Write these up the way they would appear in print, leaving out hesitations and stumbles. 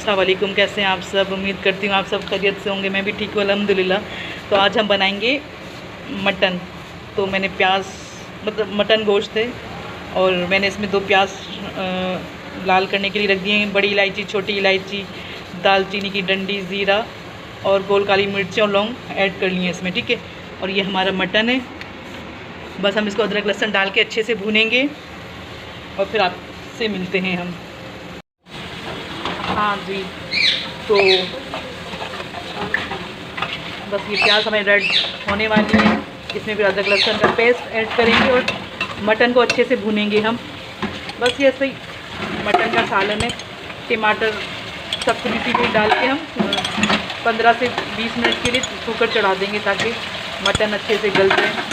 अस्सलाम वालेकुम। कैसे हैं आप सब? उम्मीद करती हूँ आप सब खैरियत से होंगे। मैं भी ठीक हूँ अल्हम्दुलिल्लाह। तो आज हम बनाएंगे मटन। तो मैंने प्याज मतलब मटन गोश्त है और मैंने इसमें 2 प्याज लाल करने के लिए रख दिए हैं। बड़ी इलायची, छोटी इलायची, दालचीनी की डंडी, ज़ीरा और गोल काली मिर्चें और लौंग ऐड कर लिए हैं इसमें, ठीक है। और ये हमारा मटन है। बस हम इसको अदरक लहसुन डाल के अच्छे से भूनेंगे और फिर आपसे मिलते हैं हम। हाँ जी, तो बस ये प्याज हमें रेड होने वाली है। इसमें फिर अदरक लहसुन का पेस्ट ऐड करेंगे और मटन को अच्छे से भूनेंगे हम। बस ये ऐसे ही मटन का सालन है। टमाटर सब कुछ इसी में डाल के हम 15 से 20 मिनट के लिए कुकर चढ़ा देंगे ताकि मटन अच्छे से गल जाए।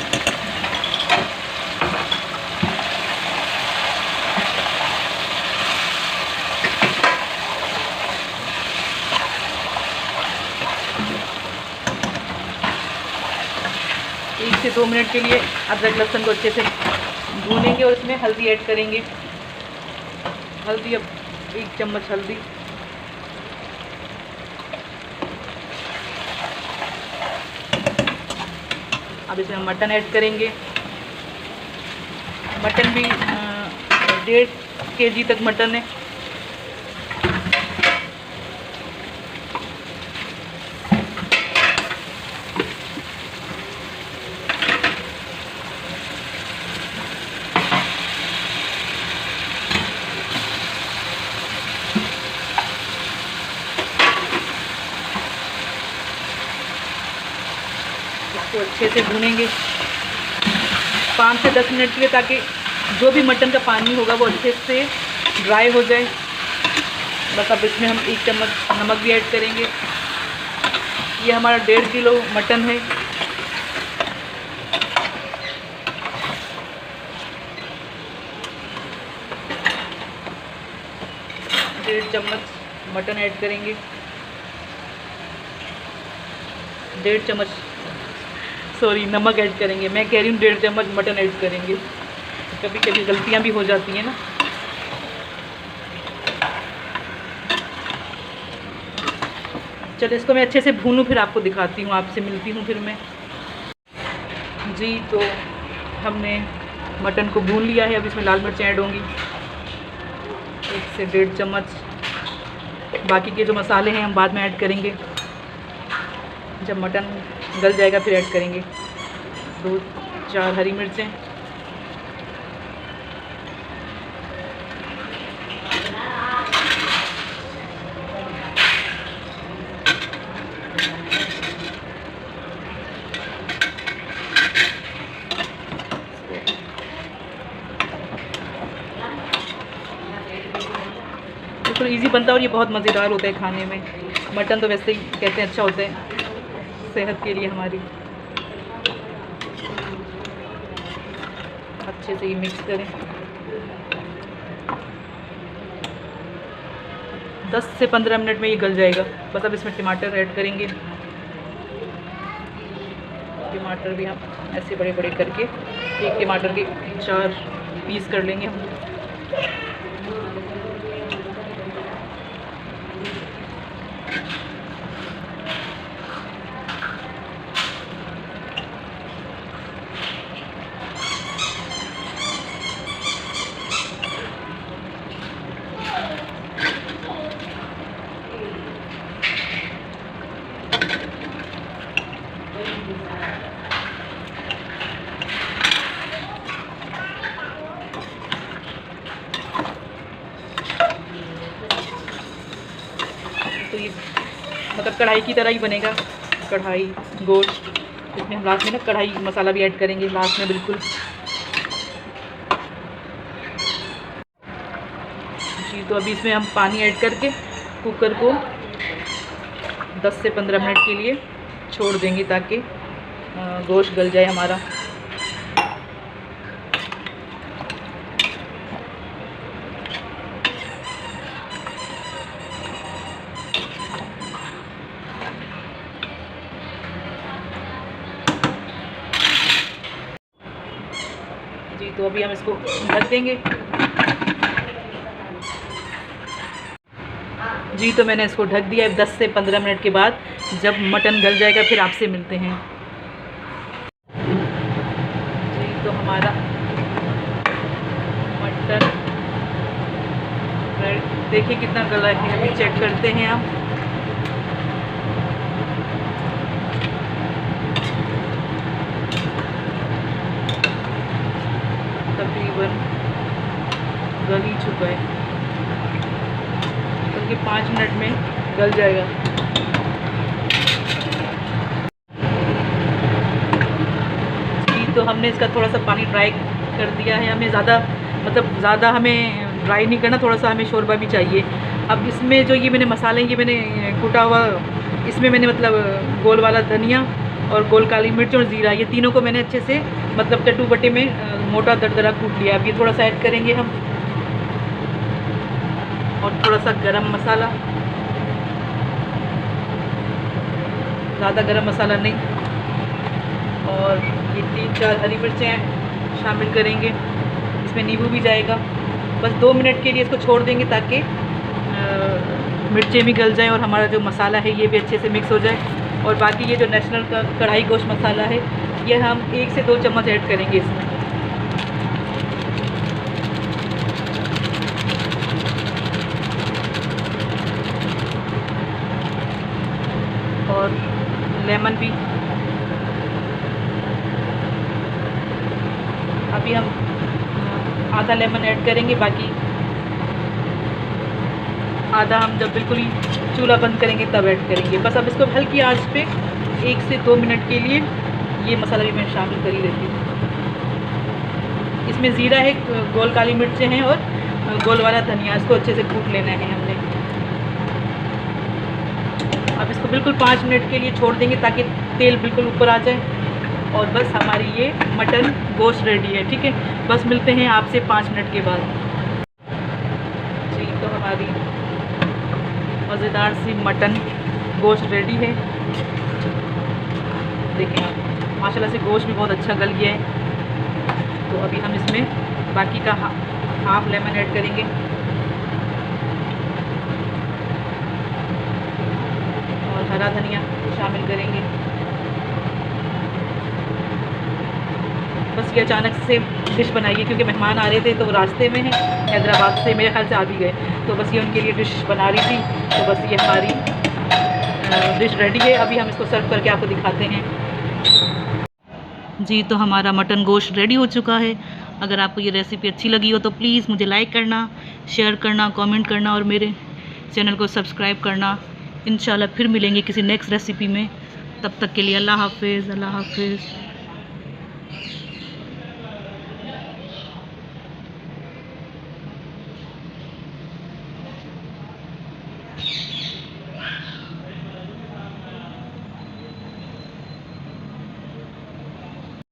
एक से 2 मिनट के लिए अदरक लहसुन को अच्छे से भूनेंगे और इसमें हल्दी ऐड करेंगे। हल्दी, अब 1 चम्मच हल्दी, अब इसमें मटन ऐड करेंगे। मटन भी 1.5 kg तक मटन है। इसको अच्छे से भूनेंगे 5 से 10 मिनट के लिए ताकि जो भी मटन का पानी होगा वो अच्छे से ड्राई हो जाए। बस अब इसमें हम 1 चम्मच नमक भी ऐड करेंगे। ये हमारा 1.5 किलो मटन है। डेढ़ चम्मच मटन ऐड करेंगे। 1.5 चम्मच नमक ऐड करेंगे। मैं कह रही हूँ 1.5 चम्मच मटन ऐड करेंगे। कभी कभी गलतियाँ भी हो जाती हैं ना। चलो इसको मैं अच्छे से भूनूं, फिर आपको दिखाती हूँ, आपसे मिलती हूँ फिर मैं। जी, तो हमने मटन को भून लिया है। अब इसमें लाल मिर्चें ऐड होंगी 1 से 1.5 चम्मच। बाकी के जो मसाले हैं हम बाद में ऐड करेंगे, जब मटन गल जाएगा फिर ऐड करेंगे। 2-4 हरी मिर्चें, बिल्कुल इजी बनता है और ये बहुत मज़ेदार होता है खाने में। मटन तो वैसे ही कहते हैं अच्छा होता है सेहत के लिए हमारी। अच्छे से ये मिक्स करें। 10 से 15 मिनट में ये गल जाएगा। बस अब इसमें टमाटर ऐड करेंगे। टमाटर भी हम ऐसे बड़े बड़े करके, एक टमाटर के 4 पीस कर लेंगे हम। तो ये मतलब कढ़ाई की तरह ही बनेगा। कढ़ाई गोश्त, इसमें हम लास्ट में ना कढ़ाई मसाला भी ऐड करेंगे लास्ट में बिल्कुल। जी, तो अभी इसमें हम पानी ऐड करके कुकर को 10 से 15 मिनट के लिए छोड़ देंगे ताकि गोश्त गल जाए हमारा। जी, तो अभी हम इसको ढक देंगे। जी तो मैंने इसको ढक दिया है 10 से 15 मिनट के बाद। जब मटन गल जाएगा फिर आपसे मिलते हैं। जी तो हमारा मटन देखिए कितना गला है, अभी चेक करते हैं आप। तकरीबन गल ही चुका है, क्योंकि 5 मिनट में गल जाएगा। जी तो हमने इसका थोड़ा सा पानी ड्राई कर दिया है। हमें ज़्यादा हमें ड्राई नहीं करना, थोड़ा सा हमें शोरबा भी चाहिए। अब इसमें जो ये मैंने मसाले ये मैंने कूटा हुआ, इसमें मैंने गोल वाला धनिया और गोल काली मिर्च और ज़ीरा, ये तीनों को मैंने अच्छे से चटुपटे में मोटा दरदरा कूट लिया। अब ये थोड़ा सा ऐड करेंगे हम, और थोड़ा सा गरम मसाला, ज़्यादा गरम मसाला नहीं, और ये 3-4 हरी मिर्चें शामिल करेंगे। इसमें नींबू भी जाएगा। बस 2 मिनट के लिए इसको छोड़ देंगे ताकि मिर्चें भी गल जाएं और हमारा जो मसाला है ये भी अच्छे से मिक्स हो जाए। और बाकी ये जो नेशनल का कढ़ाई गोश्त मसाला है ये हम 1 से 2 चम्मच ऐड करेंगे इसमें। और लेमन भी अभी हम आधा लेमन ऐड करेंगे, बाकी आधा हम जब बिल्कुल ही चूल्हा बंद करेंगे तब ऐड करेंगे। बस अब इसको हल्की आंच पे 1 से 2 मिनट के लिए ये मसाला भी मैं शामिल कर ही देती हूँ। इसमें ज़ीरा है, गोल काली मिर्चें हैं और गोल वाला धनिया, इसको अच्छे से कूट लेना है हमने। अब इसको बिल्कुल 5 मिनट के लिए छोड़ देंगे ताकि तेल बिल्कुल ऊपर आ जाए, और बस हमारी ये मटन गोश्त रेडी है। ठीक है, बस मिलते हैं आपसे 5 मिनट के बाद। जी तो हमारी मज़ेदार सी मटन गोश्त रेडी है। देखिए आप, माशाल्लाह से गोश्त भी बहुत अच्छा गल गया है। तो अभी हम इसमें बाकी का हाफ लेमन ऐड करेंगे, और हरा धनिया शामिल करेंगे। बस ये अचानक से डिश बनाई है क्योंकि मेहमान आ रहे थे, तो वो रास्ते में हैं हैदराबाद से, मेरे ख्याल से आ भी गए, तो बस ये उनके लिए डिश बना रही थी। तो बस ये हमारी डिश रेडी है। अभी हम इसको सर्व करके आपको दिखाते हैं। जी तो हमारा मटन गोश्त रेडी हो चुका है। अगर आपको ये रेसिपी अच्छी लगी हो तो प्लीज़ मुझे लाइक करना, शेयर करना, कमेंट करना और मेरे चैनल को सब्सक्राइब करना। इंशाल्लाह फिर मिलेंगे किसी नेक्स्ट रेसिपी में। तब तक के लिए अल्लाह हाफिज़। अल्लाह हाफिज़।